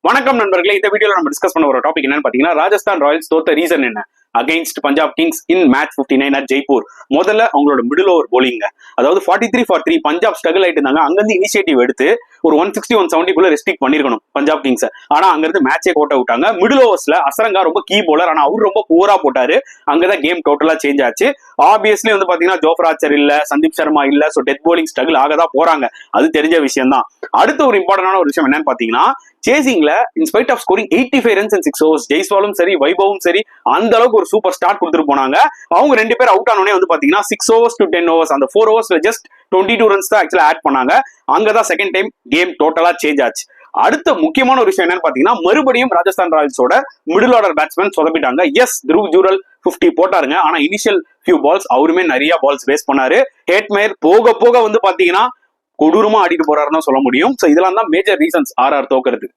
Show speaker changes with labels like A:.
A: வணக்கம் நண்பர்களே, இந்த வீடியோல நம்ம டிஸ்கஸ் பண்ண ஒரு டாபிக் என்னன்னு பாத்தீங்கன்னா, ராஜஸ்தான் ராயல்ஸ் தோத்த ரீசன் என்ன against Punjab Kings in match 59 at Jaipur. முதல்ல அவங்களோட மிடில் ஓவர் போலிங், அதாவது 43 for 3 பஞ்சாப் ஸ்ட்ரகிள் ஆயிட்டு இருந்தாங்க. அங்கிருந்து இனிஷியேட்டிவ் எடுத்து ஒரு 160 170 ரெஸ்ட்ரிக்ட் பண்ணிருக்கணும் பஞ்சாப் கிங்ஸ். ஆனா அங்கிருந்து மேட்சே கோட்ட விட்டாங்க. மிடில் ஓவர்ஸ்ல அசரங்கா ரொம்ப கீ போலர், ஆனா அவர் ரொம்ப போரா போட்டாரு. அங்கதான் கேம் டோட்டலா சேஞ்ச் ஆச்சு. ஆப்வியஸ்லி வந்து பாத்தீங்கன்னா ஜோஃப்ராச்சர் இல்ல, சந்தீப் சர்மா இல்ல, சோ டெத் போலிங் ஸ்ட்ரகிள் ஆகதான் போறாங்க. அது தெரிஞ்ச விஷயம் தான். அடுத்த ஒரு இம்பார்ட்டன்டான ஒரு விஷயம் என்னன்னு பாத்தீங்கன்னா, சேசிங்ல in spite of scoring 85 runs in 6 overs, ஜெய்ஸ்வாலும் சரி வைபவும் சரி அந்த அளவுக்கு ஒரு சூப்பர் ஸ்டார்ட் கொடுத்துட்டு போனாங்க. அவங்க ரெண்டு பேர் அவுட் ஆனோடனே வந்து பாத்தீங்கன்னா 6 overs to 10 overs, அந்த 4 overs ஜஸ்ட் 22 runs தான் ஆக்சுவலா ஆட் பண்ணாங்க. அங்கதான் செகண்ட் டைம் கேம் டோட்டலா சேஞ்ச் ஆச்சு. அடுத்த முக்கியமான ஒரு விஷயம் என்னன்னு பாத்தீங்கன்னா, மறுபடியும் ராஜஸ்தான் ராயல்ஸோட மிடில் ஆர்டர் பேட்ஸ்மேன் சொதப்பிட்டாங்க. எஸ், த்ருவ் ஜூரல் 50 போட்டாருங்க. ஆனா இனிஷியல் ஃபியூ பால்ஸ் அவருமே நிறைய பால்ஸ் வேஸ்ட் பண்ணாரு. ஹேட்மேயர் போக போக வந்து பாத்தீங்கன்னா கொடூரமா ஆடிட்டு போறாருன்னு சொல்ல முடியும். சோ இதெல்லாம் தான் மேஜர் ரீசன்ஸ் ஆர்ஆர் தோக்குறது.